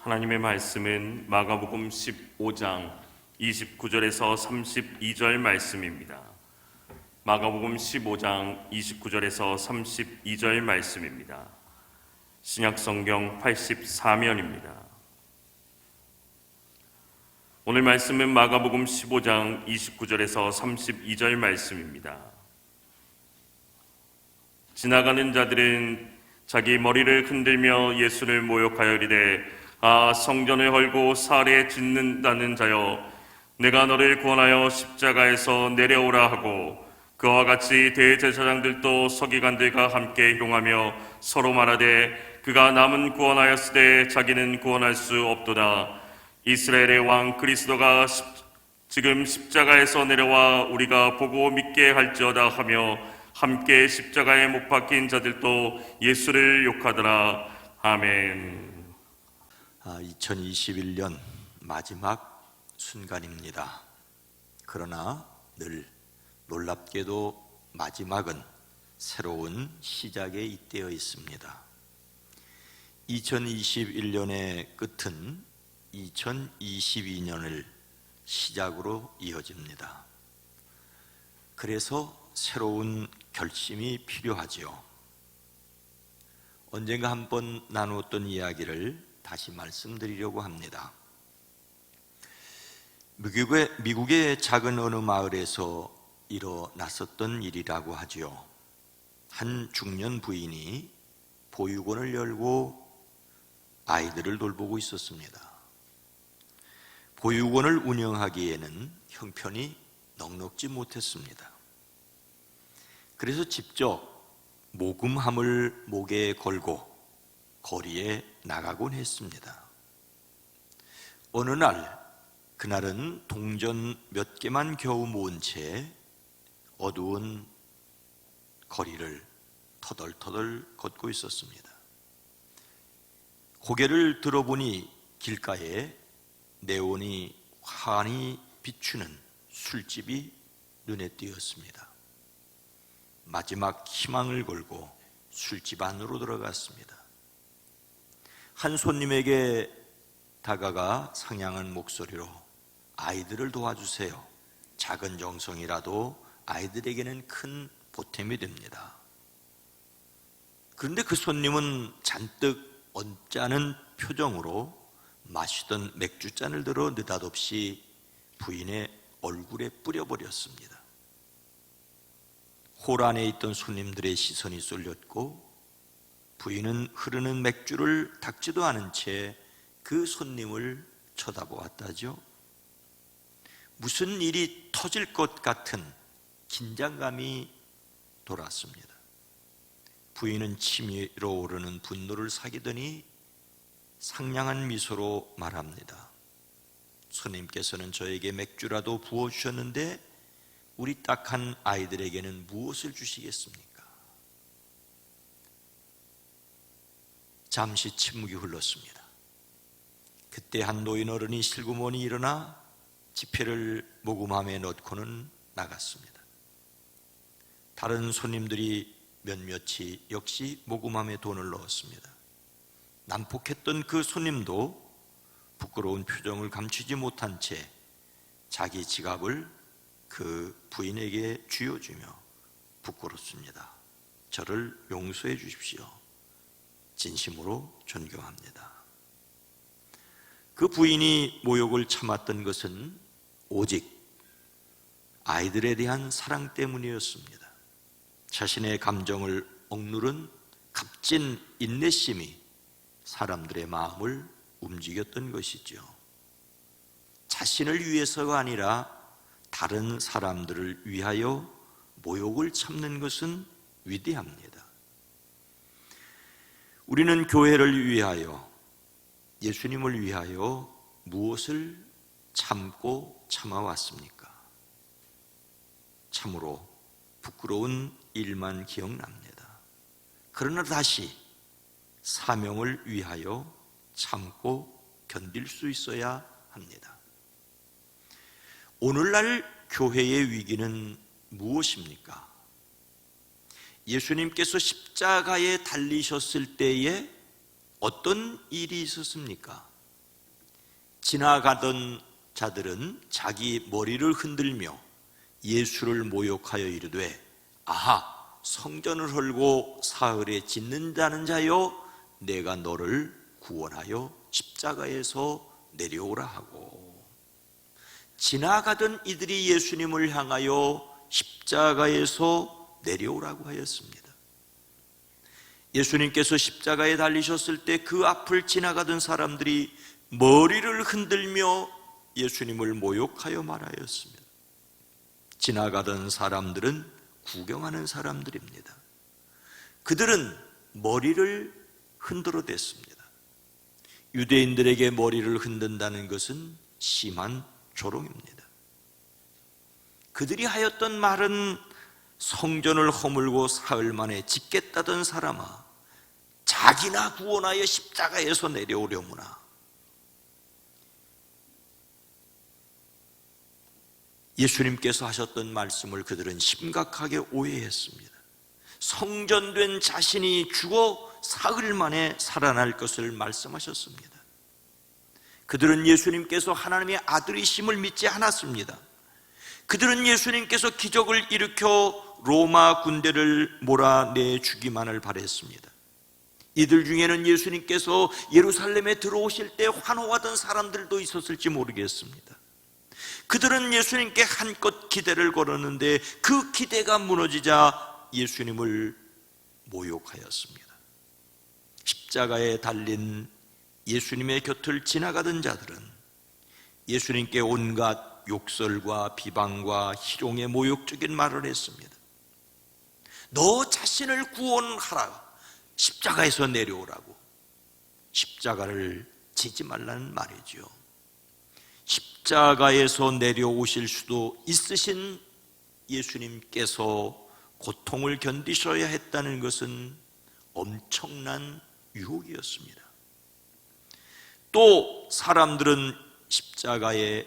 하나님의 말씀은 마가복음 15장 29절에서 32절 말씀입니다. 마가복음 15장 29절에서 32절 말씀입니다. 신약성경 84면입니다. 오늘 말씀은 마가복음 15장 29절에서 32절 말씀입니다. 지나가는 자들은 자기 머리를 흔들며 예수를 모욕하여 이르되 성전을 헐고 살에 짓는다는 자여, 내가 너를 구원하여 십자가에서 내려오라 하고, 그와 같이 대제사장들도 서기관들과 함께 흉하며 서로 말하되, 그가 남은 구원하였으되 자기는 구원할 수 없도다. 이스라엘의 왕 그리스도가 지금 십자가에서 내려와 우리가 보고 믿게 할지어다 하며, 함께 십자가에 못 박힌 자들도 예수를 욕하더라. 아멘. 2021년 마지막 순간입니다. 그러나 늘 놀랍게도 마지막은 새로운 시작에 잇대어 있습니다. 2021년의 끝은 2022년을 시작으로 이어집니다. 그래서 새로운 결심이 필요하지요. 언젠가 한번 나누었던 이야기를 다시 말씀드리려고 합니다. 미국의 작은 어느 마을에서 일어났었던 일이라고 하지요. 한 중년 부인이 보육원을 열고 아이들을 돌보고 있었습니다. 보육원을 운영하기에는 형편이 넉넉지 못했습니다. 그래서 직접 모금함을 목에 걸고 거리에 나가곤 했습니다. 어느 날, 그날은 동전 몇 개만 겨우 모은 채 어두운 거리를 터덜터덜 걷고 있었습니다. 고개를 들어보니 길가에 네온이 환히 비추는 술집이 눈에 띄었습니다. 마지막 희망을 걸고 술집 안으로 들어갔습니다. 한 손님에게 다가가 상냥한 목소리로 아이들을 도와주세요. 작은 정성이라도 아이들에게는 큰 보탬이 됩니다. 그런데 그 손님은 잔뜩 언짢은 표정으로 마시던 맥주잔을 들어 느닷없이 부인의 얼굴에 뿌려버렸습니다. 홀 안에 있던 손님들의 시선이 쏠렸고, 부인은 흐르는 맥주를 닦지도 않은 채 그 손님을 쳐다보았다죠. 무슨 일이 터질 것 같은 긴장감이 돌았습니다. 부인은 치밀어 오르는 분노를 사귀더니 상냥한 미소로 말합니다. 손님께서는 저에게 맥주라도 부어주셨는데 우리 딱한 아이들에게는 무엇을 주시겠습니까? 잠시 침묵이 흘렀습니다. 그때 한 노인 어른이 슬그머니 일어나 지폐를 모금함에 넣고는 나갔습니다. 다른 손님들이 몇몇이 역시 모금함에 돈을 넣었습니다. 난폭했던 그 손님도 부끄러운 표정을 감추지 못한 채 자기 지갑을 그 부인에게 쥐어주며, 부끄럽습니다. 저를 용서해 주십시오. 진심으로 존경합니다. 그 부인이 모욕을 참았던 것은 오직 아이들에 대한 사랑 때문이었습니다. 자신의 감정을 억누른 값진 인내심이 사람들의 마음을 움직였던 것이죠. 자신을 위해서가 아니라 다른 사람들을 위하여 모욕을 참는 것은 위대합니다. 우리는 교회를 위하여, 예수님을 위하여 무엇을 참고 참아왔습니까? 참으로 부끄러운 일만 기억납니다. 그러나 다시 사명을 위하여 참고 견딜 수 있어야 합니다. 오늘날 교회의 위기는 무엇입니까? 예수님께서 십자가에 달리셨을 때에 어떤 일이 있었습니까? 지나가던 자들은 자기 머리를 흔들며 예수를 모욕하여 이르되 아하 성전을 헐고 사흘에 짓는다는 자여 내가 너를 구원하여 십자가에서 내려오라 하고, 지나가던 이들이 예수님을 향하여 십자가에서 내려오라고 하였습니다. 예수님께서 십자가에 달리셨을 때 그 앞을 지나가던 사람들이 머리를 흔들며 예수님을 모욕하여 말하였습니다. 지나가던 사람들은 구경하는 사람들입니다. 그들은 머리를 흔들어 댔습니다. 유대인들에게 머리를 흔든다는 것은 심한 조롱입니다. 그들이 하였던 말은 성전을 허물고 사흘 만에 짓겠다던 사람아, 자기나 구원하여 십자가에서 내려오려무나. 예수님께서 하셨던 말씀을 그들은 심각하게 오해했습니다. 성전된 자신이 죽어 사흘 만에 살아날 것을 말씀하셨습니다. 그들은 예수님께서 하나님의 아들이심을 믿지 않았습니다. 그들은 예수님께서 기적을 일으켜 로마 군대를 몰아내 주기만을 바랬습니다. 이들 중에는 예수님께서 예루살렘에 들어오실 때 환호하던 사람들도 있었을지 모르겠습니다. 그들은 예수님께 한껏 기대를 걸었는데 그 기대가 무너지자 예수님을 모욕하였습니다. 십자가에 달린 예수님의 곁을 지나가던 자들은 예수님께 온갖 욕설과 비방과 희롱의 모욕적인 말을 했습니다. 너 자신을 구원하라, 십자가에서 내려오라고. 십자가를 지지 말라는 말이죠. 십자가에서 내려오실 수도 있으신 예수님께서 고통을 견디셔야 했다는 것은 엄청난 유혹이었습니다. 또 사람들은 십자가에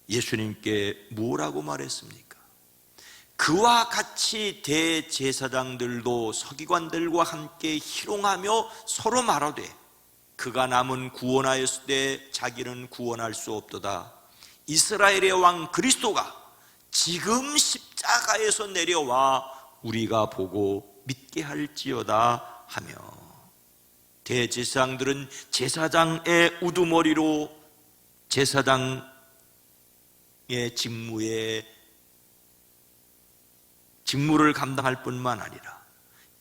예수님께 뭐라고 말했습니까? 그와 같이 대제사장들도 서기관들과 함께 희롱하며 서로 말하되 그가 남은 구원하였을 때 자기는 구원할 수 없도다. 이스라엘의 왕 그리스도가 지금 십자가에서 내려와 우리가 보고 믿게 할지어다 하며, 대제사장들은 제사장의 우두머리로 제사장의 직무를 감당할 뿐만 아니라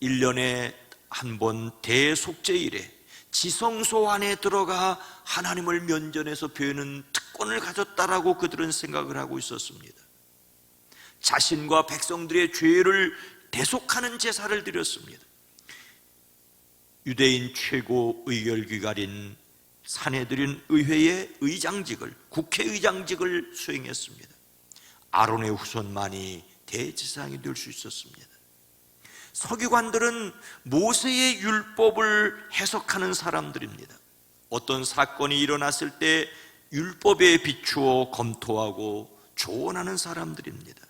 1년에 한 번 대속죄일에 지성소 안에 들어가 하나님을 면전에서 뵈는 특권을 가졌다라고 그들은 생각을 하고 있었습니다. 자신과 백성들의 죄를 대속하는 제사를 드렸습니다. 유대인 최고 의결기관인 산헤드린 의회의 의장직을, 국회의장직을 수행했습니다. 아론의 후손만이 대제사장이 될 수 있었습니다. 서기관들은 모세의 율법을 해석하는 사람들입니다. 어떤 사건이 일어났을 때 율법에 비추어 검토하고 조언하는 사람들입니다.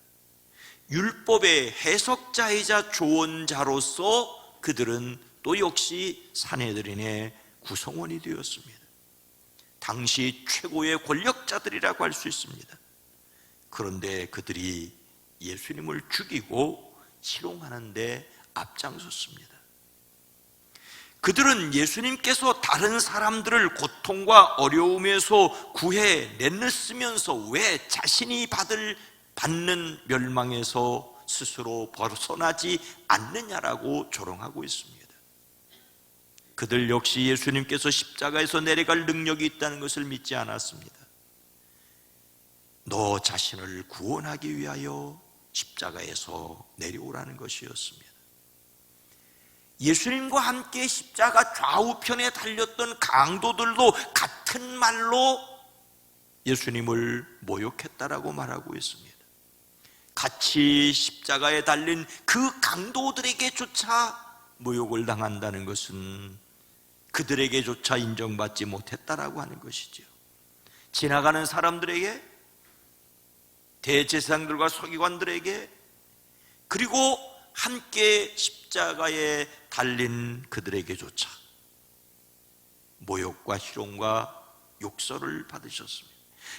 율법의 해석자이자 조언자로서 그들은 또 역시 산헤드린의 구성원이 되었습니다. 당시 최고의 권력자들이라고 할 수 있습니다. 그런데 그들이 예수님을 죽이고 희롱하는데 앞장섰습니다. 그들은 예수님께서 다른 사람들을 고통과 어려움에서 구해냈으면서 왜 자신이 받는 멸망에서 스스로 벗어나지 않느냐라고 조롱하고 있습니다. 그들 역시 예수님께서 십자가에서 내려갈 능력이 있다는 것을 믿지 않았습니다. 너 자신을 구원하기 위하여 십자가에서 내려오라는 것이었습니다. 예수님과 함께 십자가 좌우편에 달렸던 강도들도 같은 말로 예수님을 모욕했다라고 말하고 있습니다. 같이 십자가에 달린 그 강도들에게조차 모욕을 당한다는 것은 그들에게조차 인정받지 못했다라고 하는 것이죠. 지나가는 사람들에게, 대제사장들과 서기관들에게, 그리고 함께 십자가에 달린 그들에게조차 모욕과 희롱과 욕설을 받으셨습니다.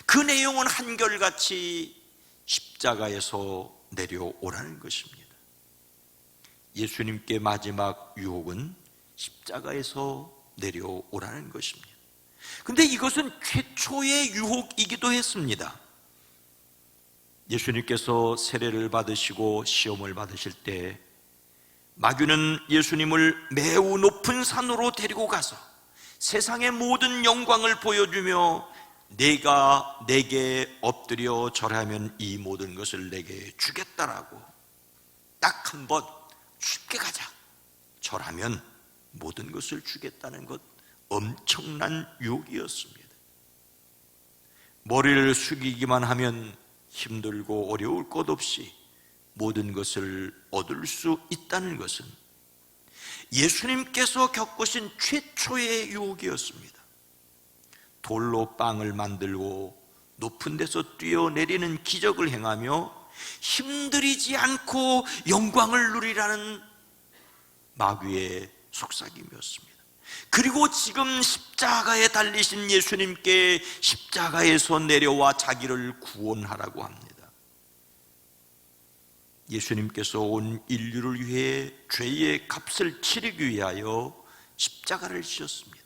그 내용은 한결같이 십자가에서 내려오라는 것입니다. 예수님께 마지막 유혹은 십자가에서 내려오라는 것입니다. 근데 이것은 최초의 유혹이기도 했습니다. 예수님께서 세례를 받으시고 시험을 받으실 때 마귀는 예수님을 매우 높은 산으로 데리고 가서 세상의 모든 영광을 보여주며 내가 내게 엎드려 절하면 이 모든 것을 내게 주겠다라고 딱 한 번 쉽게 가자, 절하면 모든 것을 주겠다는 것, 엄청난 유혹이었습니다. 머리를 숙이기만 하면 힘들고 어려울 것 없이 모든 것을 얻을 수 있다는 것은 예수님께서 겪으신 최초의 유혹이었습니다. 돌로 빵을 만들고 높은 데서 뛰어내리는 기적을 행하며 힘들이지 않고 영광을 누리라는 마귀의 속삭임이었습니다. 그리고 지금 십자가에 달리신 예수님께 십자가에서 내려와 자기를 구원하라고 합니다. 예수님께서 온 인류를 위해 죄의 값을 치르기 위하여 십자가를 지셨습니다.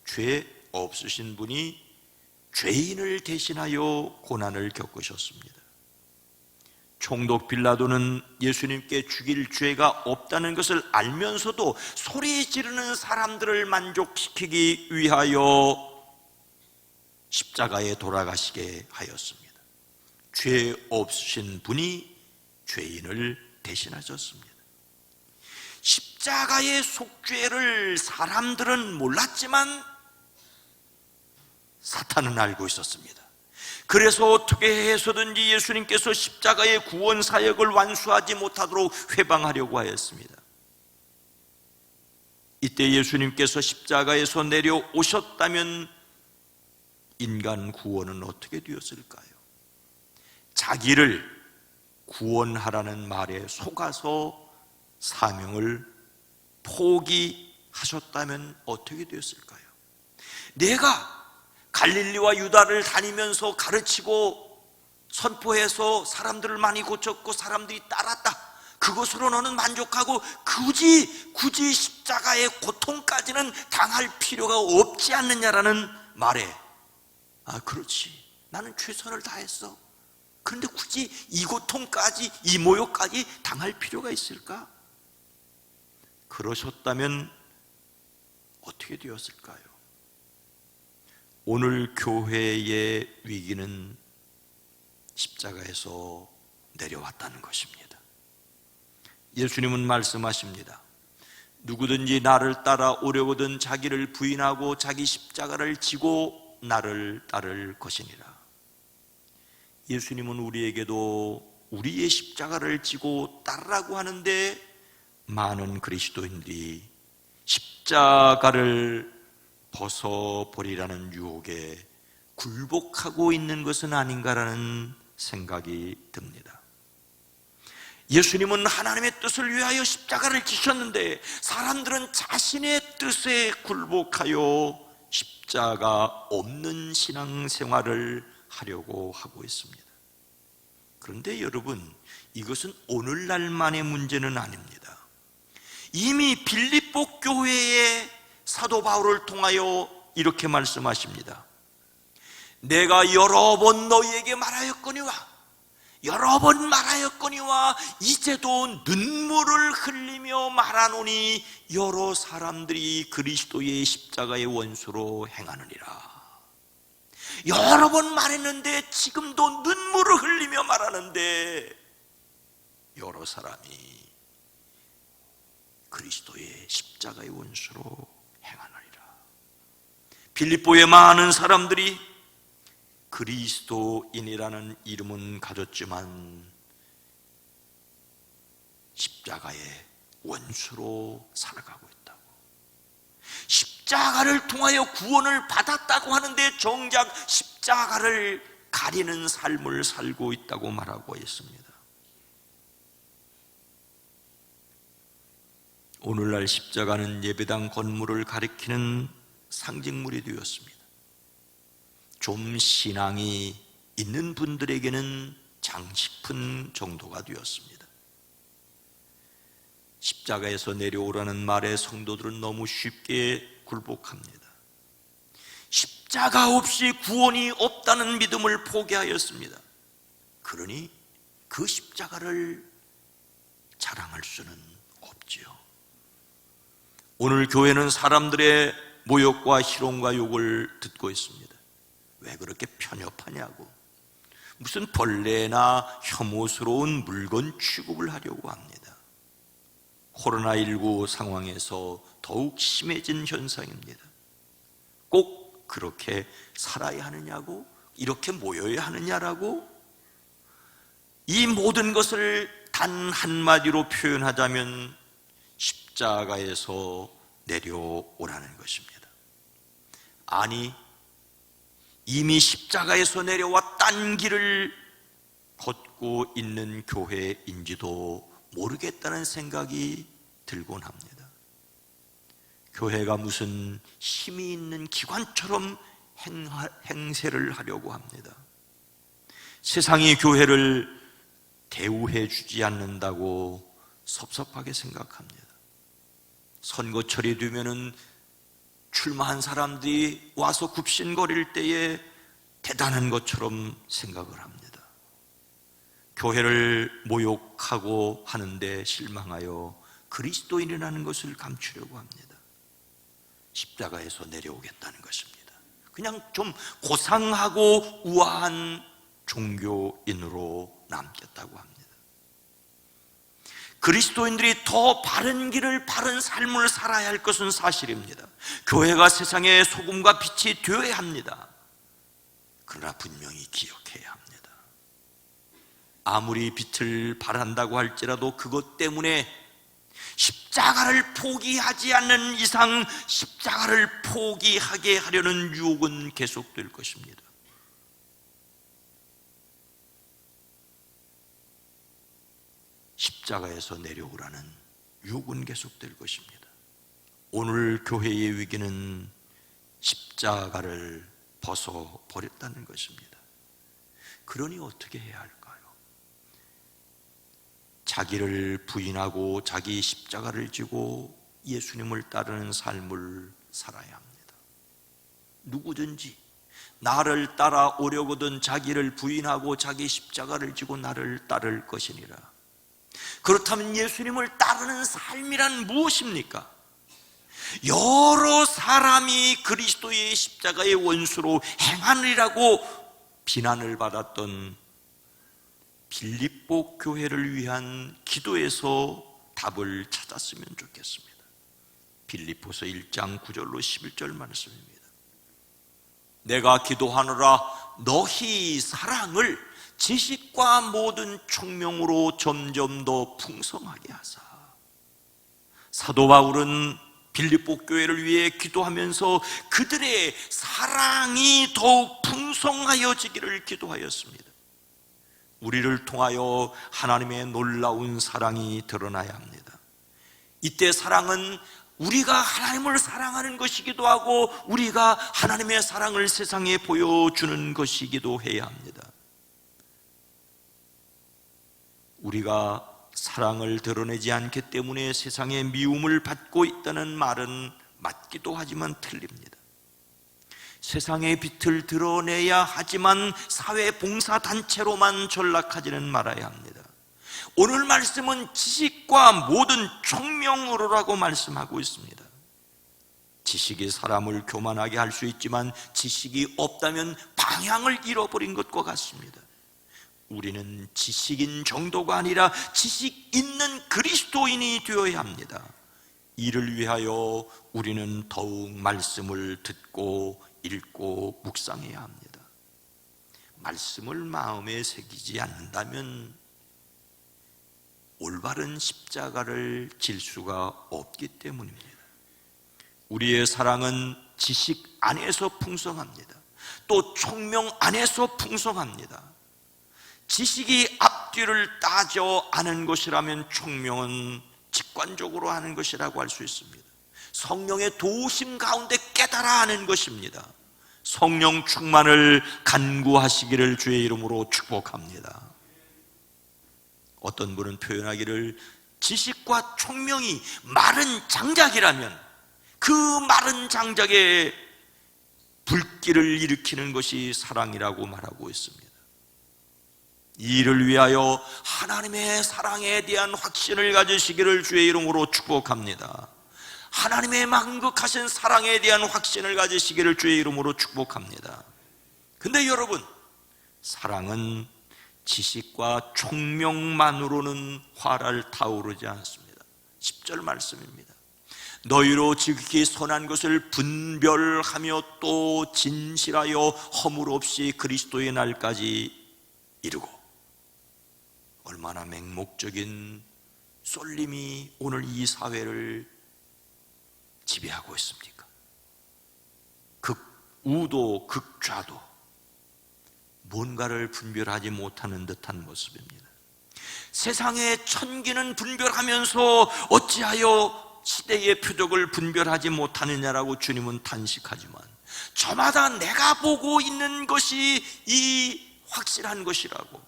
죄 없으신 분이 죄인을 대신하여 고난을 겪으셨습니다. 총독 빌라도는 예수님께 죽일 죄가 없다는 것을 알면서도 소리 지르는 사람들을 만족시키기 위하여 십자가에 돌아가시게 하였습니다. 죄 없으신 분이 죄인을 대신하셨습니다. 십자가의 속죄를 사람들은 몰랐지만 사탄은 알고 있었습니다. 그래서 어떻게 해서든지 예수님께서 십자가의 구원 사역을 완수하지 못하도록 회방하려고 하였습니다. 이때 예수님께서 십자가에서 내려오셨다면 인간 구원은 어떻게 되었을까요? 자기를 구원하라는 말에 속아서 사명을 포기하셨다면 어떻게 되었을까요? 내가 갈릴리와 유다를 다니면서 가르치고 선포해서 사람들을 많이 고쳤고 사람들이 따랐다, 그것으로 너는 만족하고 굳이 십자가의 고통까지는 당할 필요가 없지 않느냐라는 말에 그렇지, 나는 최선을 다했어. 그런데 굳이 이 고통까지, 이 모욕까지 당할 필요가 있을까? 그러셨다면 어떻게 되었을까요? 오늘 교회의 위기는 십자가에서 내려왔다는 것입니다. 예수님은 말씀하십니다. 누구든지 나를 따라오려거든 자기를 부인하고 자기 십자가를 지고 나를 따를 것이니라. 예수님은 우리에게도 우리의 십자가를 지고 따르라고 하는데 많은 그리스도인들이 십자가를 벗어버리라는 유혹에 굴복하고 있는 것은 아닌가라는 생각이 듭니다. 예수님은 하나님의 뜻을 위하여 십자가를 지셨는데 사람들은 자신의 뜻에 굴복하여 십자가 없는 신앙생활을 하려고 하고 있습니다. 그런데 여러분, 이것은 오늘날만의 문제는 아닙니다. 이미 빌립보 교회의 사도 바울을 통하여 이렇게 말씀하십니다. 내가 여러 번 너희에게 말하였거니와 이제도 눈물을 흘리며 말하노니 여러 사람들이 그리스도의 십자가의 원수로 행하느니라. 여러 번 말했는데 지금도 눈물을 흘리며 말하는데 여러 사람이 그리스도의 십자가의 원수로 행하느니라. 빌립보의 많은 사람들이 그리스도인이라는 이름은 가졌지만 십자가의 원수로 살아가고 있다고. 십자가를 통하여 구원을 받았다고 하는데 정작 십자가를 가리는 삶을 살고 있다고 말하고 있습니다. 오늘날 십자가는 예배당 건물을 가리키는 상징물이 되었습니다. 좀 신앙이 있는 분들에게는 장식품 정도가 되었습니다. 십자가에서 내려오라는 말에 성도들은 너무 쉽게 굴복합니다. 십자가 없이 구원이 없다는 믿음을 포기하였습니다. 그러니 그 십자가를 자랑할 수는 없지요. 오늘 교회는 사람들의 모욕과 희롱과 욕을 듣고 있습니다. 왜 그렇게 편협하냐고, 무슨 벌레나 혐오스러운 물건 취급을 하려고 합니다. 코로나19 상황에서 더욱 심해진 현상입니다. 꼭 그렇게 살아야 하느냐고, 이렇게 모여야 하느냐라고, 이 모든 것을 단 한마디로 표현하자면 십자가에서 내려오라는 것입니다. 아니, 이미 십자가에서 내려와 딴 길을 걷고 있는 교회인지도 모르겠다는 생각이 들곤 합니다. 교회가 무슨 힘이 있는 기관처럼 행세를 하려고 합니다. 세상이 교회를 대우해 주지 않는다고 섭섭하게 생각합니다. 선거철이 되면은 출마한 사람들이 와서 굽신거릴 때에 대단한 것처럼 생각을 합니다. 교회를 모욕하고 하는데 실망하여 그리스도인이라는 것을 감추려고 합니다. 십자가에서 내려오겠다는 것입니다. 그냥 좀 고상하고 우아한 종교인으로 남겠다고 합니다. 그리스도인들이 더 바른 길을, 바른 삶을 살아야 할 것은 사실입니다. 교회가 세상의 소금과 빛이 되어야 합니다. 그러나 분명히 기억해야 합니다. 아무리 빛을 발한다고 할지라도 그것 때문에 십자가를 포기하지 않는 이상 십자가를 포기하게 하려는 유혹은 계속될 것입니다. 십자가에서 내려오라는 유혹은 계속될 것입니다. 오늘 교회의 위기는 십자가를 벗어버렸다는 것입니다. 그러니 어떻게 해야 할까요? 자기를 부인하고 자기 십자가를 지고 예수님을 따르는 삶을 살아야 합니다. 누구든지 나를 따라오려거든 자기를 부인하고 자기 십자가를 지고 나를 따를 것이니라. 그렇다면 예수님을 따르는 삶이란 무엇입니까? 여러 사람이 그리스도의 십자가의 원수로 행하느라고 비난을 받았던 빌립보 교회를 위한 기도에서 답을 찾았으면 좋겠습니다. 빌립보서 1장 9절로 11절 말씀입니다. 내가 기도하노라 너희 사랑을 지식과 모든 총명으로 점점 더 풍성하게 하사. 사도 바울은 빌립보 교회를 위해 기도하면서 그들의 사랑이 더욱 풍성하여지기를 기도하였습니다. 우리를 통하여 하나님의 놀라운 사랑이 드러나야 합니다. 이때 사랑은 우리가 하나님을 사랑하는 것이기도 하고 우리가 하나님의 사랑을 세상에 보여주는 것이기도 해야 합니다. 우리가 사랑을 드러내지 않기 때문에 세상의 미움을 받고 있다는 말은 맞기도 하지만 틀립니다. 세상의 빛을 드러내야 하지만 사회봉사단체로만 전락하지는 말아야 합니다. 오늘 말씀은 지식과 모든 총명으로라고 말씀하고 있습니다. 지식이 사람을 교만하게 할 수 있지만 지식이 없다면 방향을 잃어버린 것과 같습니다. 우리는 지식인 정도가 아니라 지식 있는 그리스도인이 되어야 합니다. 이를 위하여 우리는 더욱 말씀을 듣고 읽고 묵상해야 합니다. 말씀을 마음에 새기지 않는다면 올바른 십자가를 질 수가 없기 때문입니다. 우리의 사랑은 지식 안에서 풍성합니다. 또 총명 안에서 풍성합니다. 지식이 앞뒤를 따져 아는 것이라면 총명은 직관적으로 아는 것이라고 할 수 있습니다. 성령의 도우심 가운데 깨달아 아는 것입니다. 성령 충만을 간구하시기를 주의 이름으로 축복합니다. 어떤 분은 표현하기를 지식과 총명이 마른 장작이라면 그 마른 장작에 불길을 일으키는 것이 사랑이라고 말하고 있습니다. 이를 위하여 하나님의 사랑에 대한 확신을 가지시기를 주의 이름으로 축복합니다. 하나님의 만극하신 사랑에 대한 확신을 가지시기를 주의 이름으로 축복합니다. 근데 여러분, 사랑은 지식과 총명만으로는 화를 타오르지 않습니다. 10절 말씀입니다. 너희로 지극히 선한 것을 분별하며 또 진실하여 허물 없이 그리스도의 날까지 이루고. 얼마나 맹목적인 쏠림이 오늘 이 사회를 지배하고 있습니까? 극우도 극좌도 뭔가를 분별하지 못하는 듯한 모습입니다. 세상의 천기는 분별하면서 어찌하여 시대의 표적을 분별하지 못하느냐라고 주님은 탄식하지만, 저마다 내가 보고 있는 것이 이 확실한 것이라고,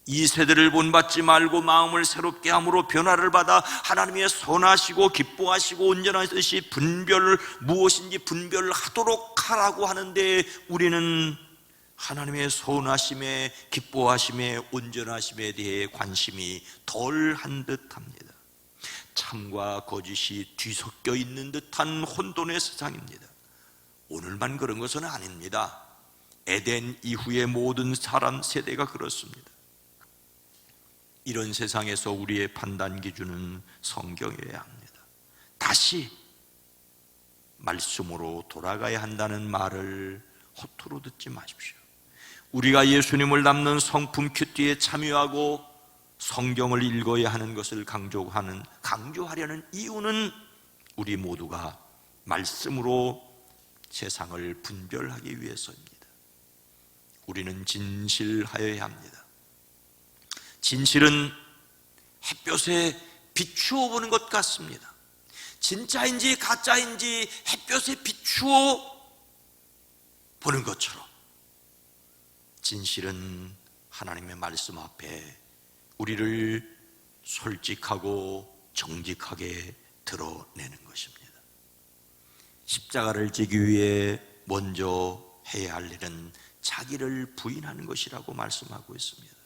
이 세대를 본받지 말고 마음을 새롭게 함으로 변화를 받아 하나님의 선하시고 기뻐하시고 온전하듯이 분별을 무엇인지 분별을 하도록 하라고 하는데, 우리는 하나님의 선하심에 기뻐하심에 온전하심에 대해 관심이 덜한 듯합니다. 참과 거짓이 뒤섞여 있는 듯한 혼돈의 세상입니다. 오늘만 그런 것은 아닙니다. 에덴 이후의 모든 사람 세대가 그렇습니다. 이런 세상에서 우리의 판단 기준은 성경이어야 합니다. 다시 말씀으로 돌아가야 한다는 말을 허투루 듣지 마십시오. 우리가 예수님을 닮는 성품 큐티에 참여하고 성경을 읽어야 하는 것을 강조하려는 이유는 우리 모두가 말씀으로 세상을 분별하기 위해서입니다. 우리는 진실하여야 합니다. 진실은 햇볕에 비추어 보는 것 같습니다. 진짜인지 가짜인지 햇볕에 비추어 보는 것처럼 진실은 하나님의 말씀 앞에 우리를 솔직하고 정직하게 드러내는 것입니다. 십자가를 지기 위해 먼저 해야 할 일은 자기를 부인하는 것이라고 말씀하고 있습니다.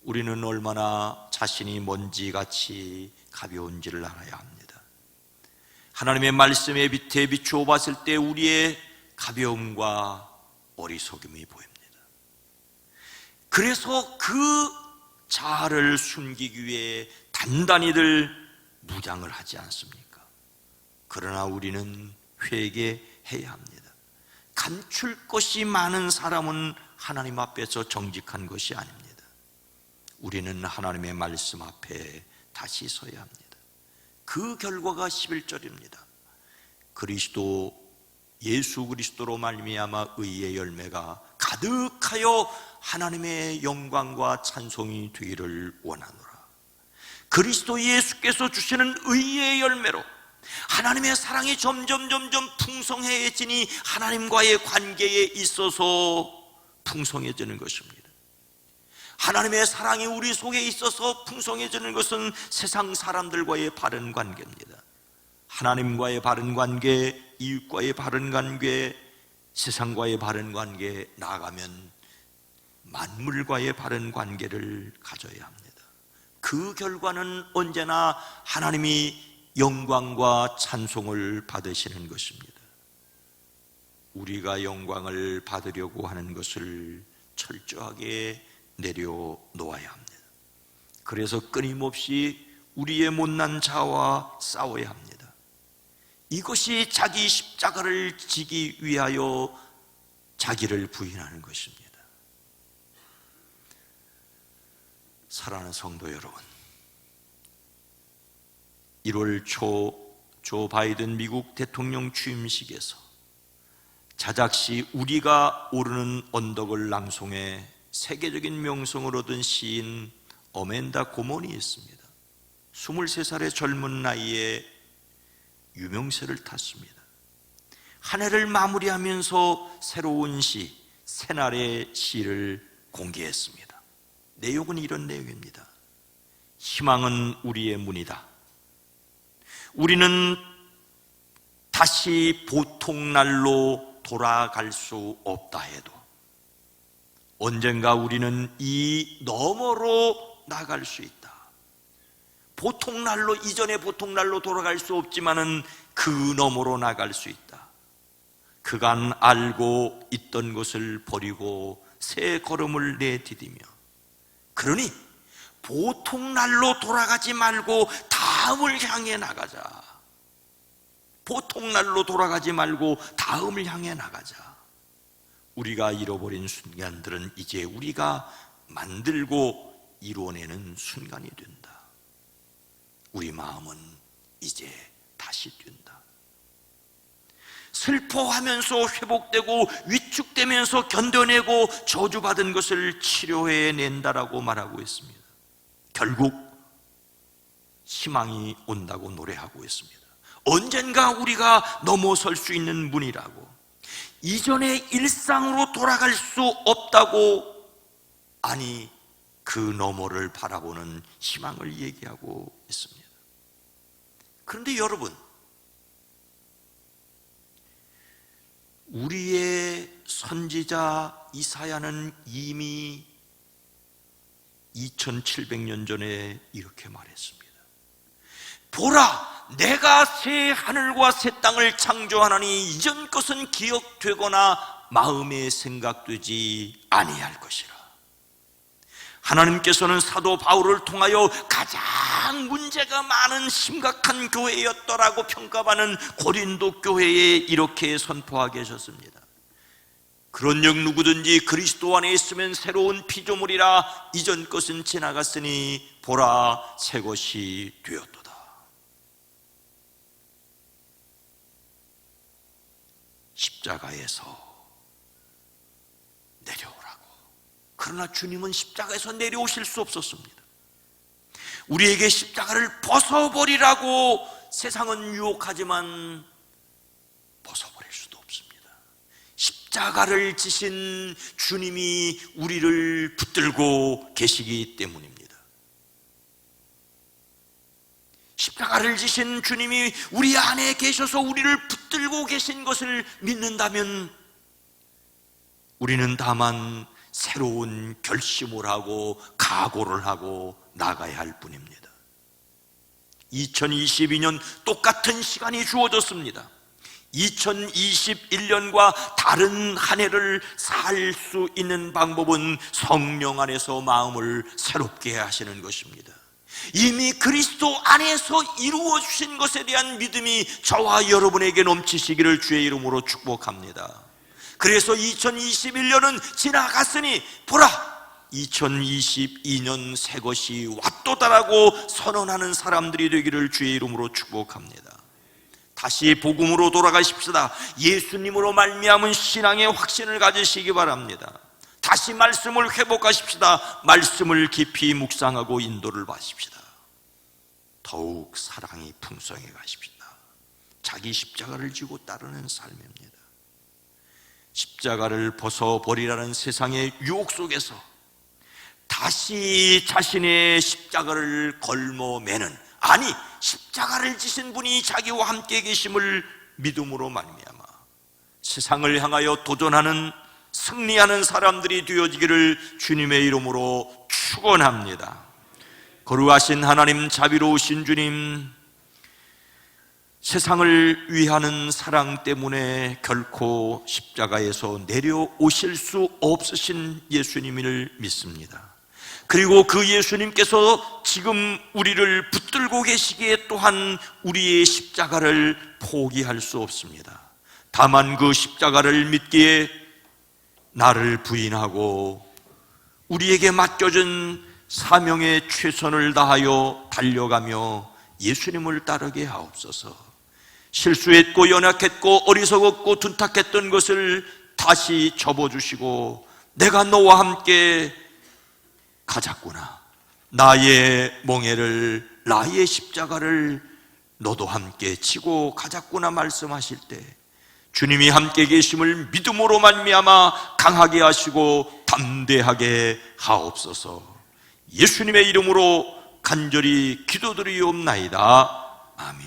우리는 얼마나 자신이 먼지같이 가벼운지를 알아야 합니다. 하나님의 말씀의 빛에 비추어 봤을 때 우리의 가벼움과 어리석음이 보입니다. 그래서 그 자아를 숨기기 위해 단단히들 무장을 하지 않습니까? 그러나 우리는 회개해야 합니다. 감출 것이 많은 사람은 하나님 앞에서 정직한 것이 아닙니다. 우리는 하나님의 말씀 앞에 다시 서야 합니다. 그 결과가 11절입니다. 예수 그리스도로 말미암아 의의 열매가 가득하여 하나님의 영광과 찬송이 되기를 원하노라. 그리스도 예수께서 주시는 의의 열매로 하나님의 사랑이 점점 풍성해지니 하나님과의 관계에 있어서 풍성해지는 것입니다. 하나님의 사랑이 우리 속에 있어서 풍성해지는 것은 세상 사람들과의 바른 관계입니다. 하나님과의 바른 관계, 이웃과의 바른 관계, 세상과의 바른 관계, 나아가면 만물과의 바른 관계를 가져야 합니다. 그 결과는 언제나 하나님이 영광과 찬송을 받으시는 것입니다. 우리가 영광을 받으려고 하는 것을 철저하게 내려놓아야 합니다. 그래서 끊임없이 우리의 못난 자아와 싸워야 합니다. 이것이 자기 십자가를 지기 위하여 자기를 부인하는 것입니다. 사랑하는 성도 여러분, 1월 초 조 바이든 미국 대통령 취임식에서 자작시 우리가 오르는 언덕을 낭송해 세계적인 명성을 얻은 시인 어멘다 고먼이 있습니다. 23살의 젊은 나이에 유명세를 탔습니다. 한 해를 마무리하면서 새로운 시, 새날의 시를 공개했습니다. 내용은 이런 내용입니다. 희망은 우리의 문이다. 우리는 다시 보통날로 돌아갈 수 없다 해도 언젠가 우리는 이 너머로 나갈 수 있다. 보통날로, 이전의 보통날로 돌아갈 수 없지만은 그 너머로 나갈 수 있다. 그간 알고 있던 것을 버리고 새 걸음을 내디디며, 그러니 보통날로 돌아가지 말고 다음을 향해 나가자. 보통날로 돌아가지 말고 다음을 향해 나가자. 우리가 잃어버린 순간들은 이제 우리가 만들고 이루어내는 순간이 된다. 우리 마음은 이제 다시 뛴다. 슬퍼하면서 회복되고 위축되면서 견뎌내고 저주받은 것을 치료해낸다라고 말하고 있습니다. 결국 희망이 온다고 노래하고 있습니다. 언젠가 우리가 넘어설 수 있는 문이라고, 이전의 일상으로 돌아갈 수 없다고, 아니 그 너머를 바라보는 희망을 얘기하고 있습니다. 그런데 여러분, 우리의 선지자 이사야는 이미 2700년 전에 이렇게 말했습니다. 보라, 내가 새 하늘과 새 땅을 창조하나니 이전 것은 기억되거나 마음에 생각되지 아니할 것이라. 하나님께서는 사도 바울을 통하여 가장 문제가 많은 심각한 교회였더라고 평가받는 고린도 교회에 이렇게 선포하게 하셨습니다. 그런즉 누구든지 그리스도 안에 있으면 새로운 피조물이라, 이전 것은 지나갔으니 보라 새 것이 되었도다. 십자가에서 내려오라고. 그러나 주님은 십자가에서 내려오실 수 없었습니다. 우리에게 십자가를 벗어버리라고 세상은 유혹하지만 벗어버릴 수도 없습니다. 십자가를 지신 주님이 우리를 붙들고 계시기 때문입니다. 십자가를 지신 주님이 우리 안에 계셔서 우리를 붙들고 계신 것을 믿는다면 우리는 다만 새로운 결심을 하고 각오를 하고 나가야 할 뿐입니다. 2022년 똑같은 시간이 주어졌습니다. 2021년과 다른 한 해를 살 수 있는 방법은 성령 안에서 마음을 새롭게 하시는 것입니다. 이미 그리스도 안에서 이루어 주신 것에 대한 믿음이 저와 여러분에게 넘치시기를 주의 이름으로 축복합니다. 그래서 2021년은 지나갔으니 보라 2022년 새 것이 왔도다라고 선언하는 사람들이 되기를 주의 이름으로 축복합니다. 다시 복음으로 돌아가십시다. 예수님으로 말미암은 신앙의 확신을 가지시기 바랍니다. 다시 말씀을 회복하십시다. 말씀을 깊이 묵상하고 인도를 받으십시다. 더욱 사랑이 풍성해 가십시다. 자기 십자가를 지고 따르는 삶입니다. 십자가를 벗어버리라는 세상의 유혹 속에서 다시 자신의 십자가를 걸머매는, 아니 십자가를 지신 분이 자기와 함께 계심을 믿음으로 말미암아 세상을 향하여 도전하는, 승리하는 사람들이 되어지기를 주님의 이름으로 축원합니다. 거룩하신 하나님, 자비로우신 주님, 세상을 위하는 사랑 때문에 결코 십자가에서 내려오실 수 없으신 예수님을 믿습니다. 그리고 그 예수님께서 지금 우리를 붙들고 계시기에 또한 우리의 십자가를 포기할 수 없습니다. 다만 그 십자가를 믿기에 나를 부인하고 우리에게 맡겨진 사명에 최선을 다하여 달려가며 예수님을 따르게 하옵소서. 실수했고 연약했고 어리석었고 둔탁했던 것을 다시 접어주시고 내가 너와 함께 가자꾸나, 나의 멍에를, 나의 십자가를 너도 함께 지고 가자꾸나 말씀하실 때 주님이 함께 계심을 믿음으로 말미암아 강하게 하시고 담대하게 하옵소서. 예수님의 이름으로 간절히 기도드리옵나이다. 아멘.